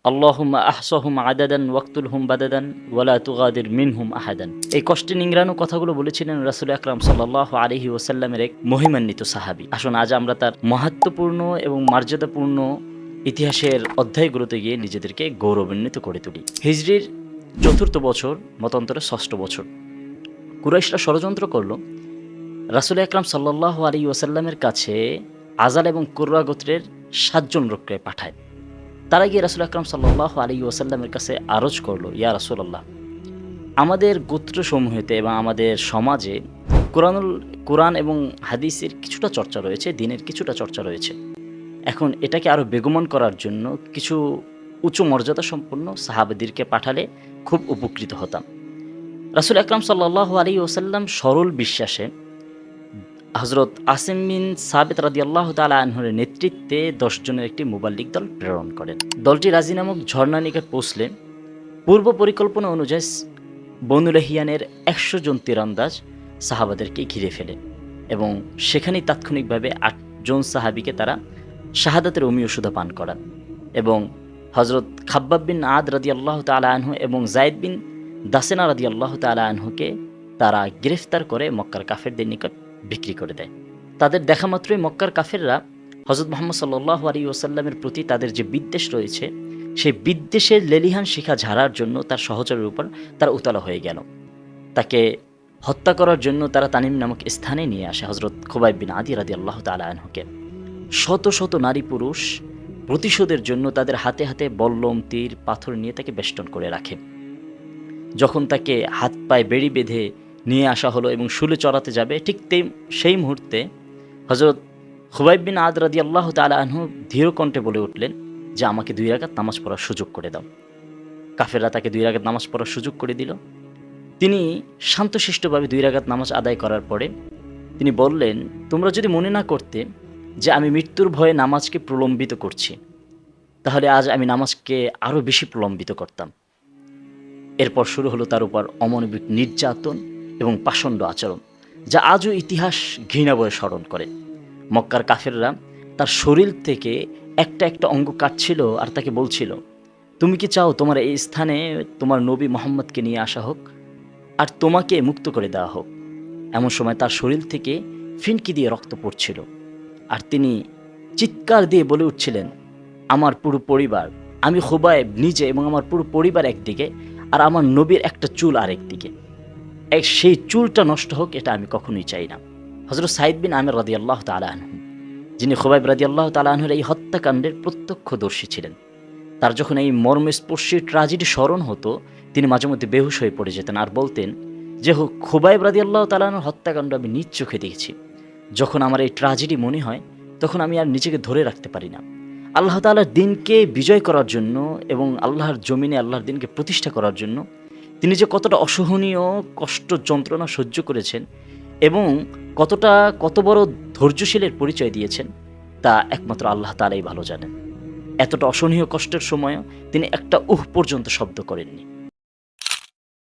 আল্লাহুম্মা আহসাহুম আদাদান ওয়াকতুলহুম বাদাদান ওয়ালা তুগাদির মিনহুম আহাদান। এই কষ্টে নিংড়ানো কথাগুলো বলেছিলেন রাসূল আকরাম সাল্লাল্লাহু আলাইহি ওয়াসাল্লামের এক মহিমান্বিত সাহাবী। আসুন আজ আমরা তার মাহাত্ম্যপূর্ণ এবং মর্যাদাপূর্ণ ইতিহাসের অধ্যায়গুলোতে গিয়ে নিজেদেরকে গৌরবান্বিত করে তুলি। হিজরির ৪র্থ বছর, মতান্তরে ৬ষ্ঠ বছর, কুরাইশরা ষড়যন্ত্র করল রাসূল আকরাম সাল্লাল্লাহু আলাইহি ওয়াসাল্লামের কাছে আযাল এবং কুররা গোত্রের ৭ জন লোককে পাঠায়। তারা গিয়ে রাসূল আকরাম সাল্লাল্লাহু আলাইহি ওয়াসাল্লামের কাছে আরজ করল, ইয়া রাসূলুল্লাহ, আমাদের গোত্রসমূহেতে এবং আমাদের সমাজে কোরআন এবং হাদিসের কিছুটা চর্চা রয়েছে, দ্বীনের কিছুটা চর্চা রয়েছে। এখন এটাকে আরও বেগমন করার জন্য কিছু উঁচু মর্যাদা সম্পন্ন সাহাবাদেরকে পাঠালে খুব উপকৃত হতাম। রাসূল আকরাম সাল্লাল্লাহু আলাইহি ওয়াসাল্লাম সরল বিশ্বাসে হযরত আসিম বিন সাবিত রাদিয়াল্লাহু তাআলা আনহুর নেতৃত্বে ১০ জনের একটি মুবাল্লিগ দল প্রেরণ করেন। দলটি রাজি নামক ঝর্ণা নিকট পৌঁছলে পূর্ব পরিকল্পনা অনুযায়ী বনু লাহিয়ানের ১০০ জন তীরন্দাজ সাহাবাদেরকে ঘিরে ফেলে এবং সেখানেই তাৎক্ষণিকভাবে ৮ জন সাহাবীকে তারা শাহাদাতের অমীয় সুধা পান করান এবং হযরত খাব্বাব বিন আদ রাদিয়াল্লাহু তাআলা আনহু এবং যায়েদ বিন দাসেনা রাদিয়াল্লাহু তাআলা আনহুকে তারা গ্রেফতার করে মক্কার কাফেরদের নিকট বিক্রি করে দেয়। তাদের দেখা মাত্রই মক্কার কাফেররা হযরত মুহাম্মদ সাল্লাল্লাহু আলাইহি ওয়াসাল্লামের প্রতি তাদের যে বিদ্বেষ রয়েছে, সেই বিদ্বেষের লেলিহান শিখা ঝাড়ার জন্য তার সহচরের উপর তারা উতলা হয়ে গেল। তাকে হত্যা করার জন্য তারা তানিম নামক স্থানে নিয়ে আসে হযরত খুবাইব বিন আদি রাদিয়াল্লাহু তাআলা আনহুকে। শত শত নারী পুরুষ প্রতিশোধের জন্য তাদের হাতে হাতে বল্লম, তীর, পাথর নিয়ে তাকে বেষ্টন করে রাখে। যখন তাকে হাত পায়ে বেড়ি বেঁধে নিয়ে আসা হলো এবং শুলে চড়াতে যাবে, ঠিক সেই মুহূর্তে হযরত খুবাইব বিন আদ রাদিয়াল্লাহু তাআলা আনহু ধীর কণ্ঠে বলে উঠলেন যে, আমাকে 2 রাকাত নামাজ পড়ার সুযোগ করে দাও। কাফেররা তাকে 2 রাকাত নামাজ পড়ার সুযোগ করে দিল। তিনি শান্তশিষ্টভাবে 2 রাকাত নামাজ আদায় করার পরে তিনি বললেন, তোমরা যদি মনে না করতে যে আমি মৃত্যুর ভয়ে নামাজকে প্রলম্বিত করছি, তাহলে আজ আমি নামাজকে আরও বেশি প্রলম্বিত করতাম। এরপর শুরু হলো তার উপর অমানবিক নির্যাতন এবং পাষণ্ড আচরণ, যা আজও ইতিহাস ঘৃণা বয়ে স্মরণ করে। মক্কার কাফেররা তার শরীর থেকে একটা একটা অঙ্গ কাটছিল আর তাকে বলছিল, তুমি কি চাও তোমার এই স্থানে তোমার নবী মুহাম্মদকে নিয়ে আসা হোক আর তোমাকে মুক্ত করে দেওয়া হোক? এমন সময় তার শরীর থেকে ফিনকি দিয়ে রক্ত পড়ছিল আর তিনি চিৎকার দিয়ে বলে উঠছিলেন, আমার পুরো পরিবার, আমি খুবাইব নিজে এবং আমার পুরো পরিবার একদিকে আর আমার নবীর একটা চুল আরেক দিকে, সেই চুলটা নষ্ট হোক, এটা আমি কখনোই চাই না। হযরত সাঈদ বিন আমির রাদিয়াল্লাহু তাআলা আনহু, যিনি খুবাইব রাদিয়াল্লাহু তাআলা আনহুর এই হত্যাকাণ্ডের প্রত্যক্ষদর্শী ছিলেন, তার যখন এই মর্মস্পর্শী ট্র্যাজেডি স্মরণ হতো, তিনি মাঝে মধ্যে বেহুশ হয়ে পড়ে যেতেন আর বলতেন যে, খুবাইব রাদিয়াল্লাহু তাআলা আনহুর হত্যাকাণ্ড আমি নিজ চোখে দেখেছি। যখন আমার এই ট্র্যাজেডি মনে হয়, তখন আমি আর নিজেকে ধরে রাখতে পারি না। আল্লাহ তাআলার দ্বীনকে বিজয় করার জন্য এবং আল্লাহর জমিনে আল্লাহর দ্বীনকে প্রতিষ্ঠা করার জন্য তিনি যে কতটা অসহনীয় কষ্ট যন্ত্রণা সহ্য করেছেন এবং কত বড় ধৈর্যশীলের পরিচয় দিয়েছেন, তা একমাত্র আল্লাহ তাআলাই ভালো জানেন। এতটা অসহনীয় কষ্টের সময়ও তিনি একটা পর্যন্ত শব্দ করেননি।